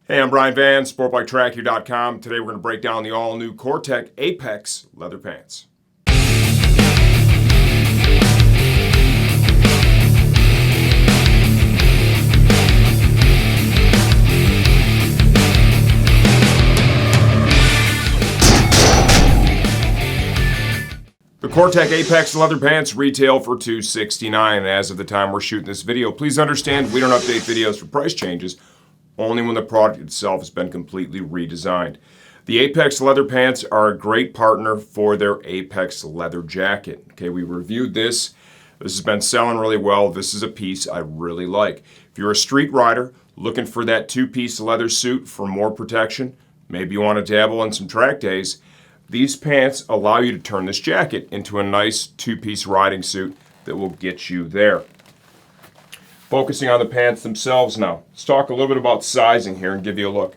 Hey, I'm Brian Van, SportbikeTrackYou.com. Today we're going to break down the all-new Cortech Apex leather pants. The Cortech Apex leather pants retail for $269 as of the time we're shooting this video. Please understand we don't update videos for price changes, only when the product itself has been completely redesigned. The Apex leather pants are a great partner for their Apex leather jacket. Okay, we reviewed this. This has been selling really well. This is a piece I really like. If you're a street rider looking for that two-piece leather suit for more protection, maybe you want to dabble in some track days, these pants allow you to turn this jacket into a nice two-piece riding suit that will get you there. Focusing on the pants themselves now. Let's talk a little bit about sizing here and give you a look.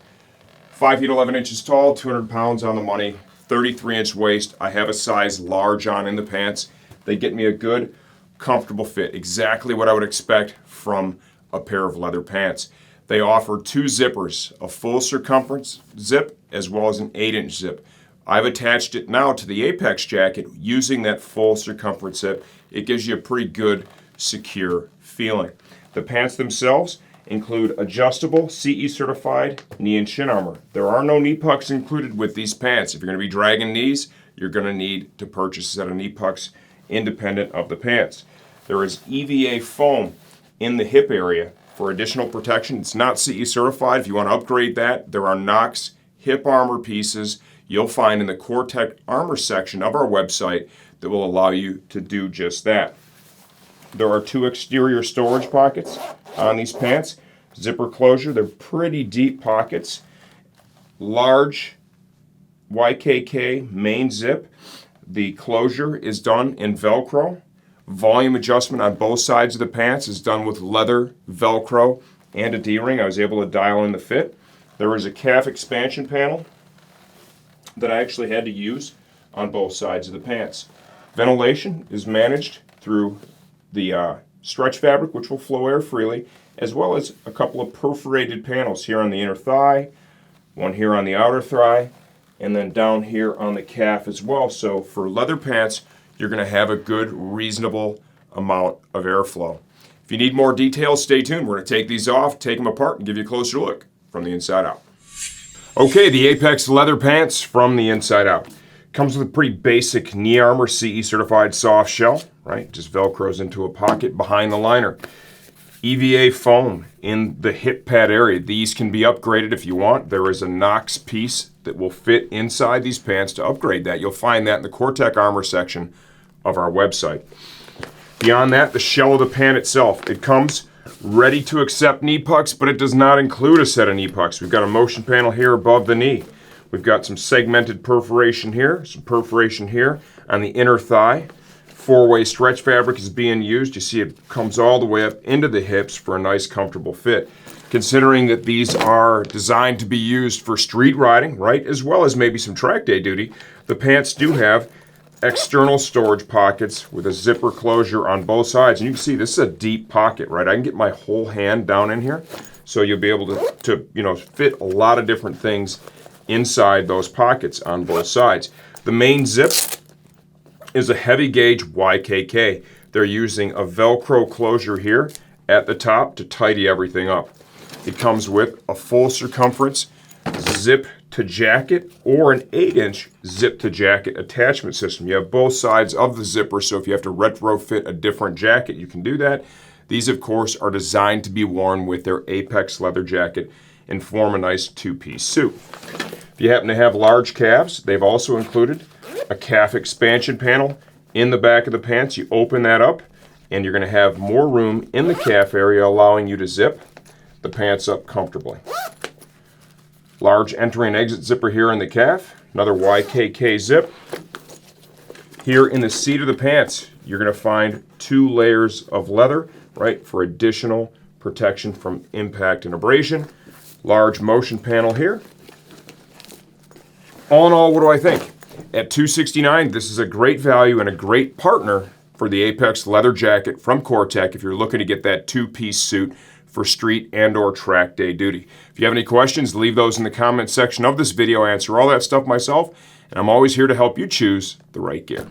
5 feet 11 inches tall, 200 pounds on the money, 33-inch waist. I have a size large on in the pants. They get me a good, comfortable fit. Exactly what I would expect from a pair of leather pants. They offer two zippers, a full circumference zip as well as an 8-inch zip. I've attached it now to the Apex jacket using that full circumference zip. It gives you a pretty good, secure feeling. The pants themselves include adjustable CE certified knee and shin armor. There are no knee pucks included with these pants. If you're going to be dragging knees, you're going to need to purchase a set of knee pucks independent of the pants. There is EVA foam in the hip area for additional protection. It's not CE certified. If you want to upgrade that, there are KNOX hip armor pieces you'll find in the Cortech armor section of our website that will allow you to do just that. There are two exterior storage pockets on these pants. Zipper closure, they're pretty deep pockets. Large YKK main zip. The closure is done in Velcro. Volume adjustment on both sides of the pants is done with leather, Velcro, and a D-ring. I was able to dial in the fit. There is a calf expansion panel that I actually had to use on both sides of the pants. Ventilation is managed through the stretch fabric, which will flow air freely, as well as a couple of perforated panels here on the inner thigh, one here on the outer thigh, and then down here on the calf as well. So for leather pants, you're going to have a good, reasonable amount of airflow. If you need more details, stay tuned. We're going to take these off, take them apart, and give you a closer look from the inside out. Okay, the Apex leather pants from the inside out. Comes with a pretty basic knee armor, CE certified soft shell, right? Just Velcros into a pocket behind the liner. EVA foam in the hip pad area. These can be upgraded if you want. There is a KNOX piece that will fit inside these pants to upgrade that. You'll find that in the Cortech armor section of our website. Beyond that, the shell of the pant itself. It comes ready to accept knee pucks, but it does not include a set of knee pucks. We've got a motion panel here above the knee. We've got some segmented perforation here, some perforation here on the inner thigh. Four-way stretch fabric is being used. You see it comes all the way up into the hips for a nice, comfortable fit. Considering that these are designed to be used for street riding, right, as well as maybe some track day duty, the pants do have external storage pockets with a zipper closure on both sides. And you can see this is a deep pocket, right? I can get my whole hand down in here, so you'll be able to fit a lot of different things inside those pockets on both sides. The main zip is a heavy gauge YKK. They're using a Velcro closure here at the top to tidy everything up. It comes with a full circumference zip to jacket or an 8-inch zip to jacket attachment system. You have both sides of the zipper, so if you have to retrofit a different jacket, you can do that. These, of course, are designed to be worn with their Apex leather jacket and form a nice two-piece suit. If you happen to have large calves, they've also included a calf expansion panel in the back of the pants. You open that up and you're going to have more room in the calf area, allowing you to zip the pants up comfortably. Large entry and exit zipper here in the calf, another YKK zip. Here in the seat of the pants, you're going to find 2 layers of leather, right, for additional protection from impact and abrasion. Large motion panel here. All in all, what do I think? At $269, this is a great value and a great partner for the Apex leather jacket from Cortech if you're looking to get that two-piece suit for for street and or track day duty. If you have any questions, leave those in the comment section of this video. I answer all that stuff myself, and I'm always here to help you choose the right gear.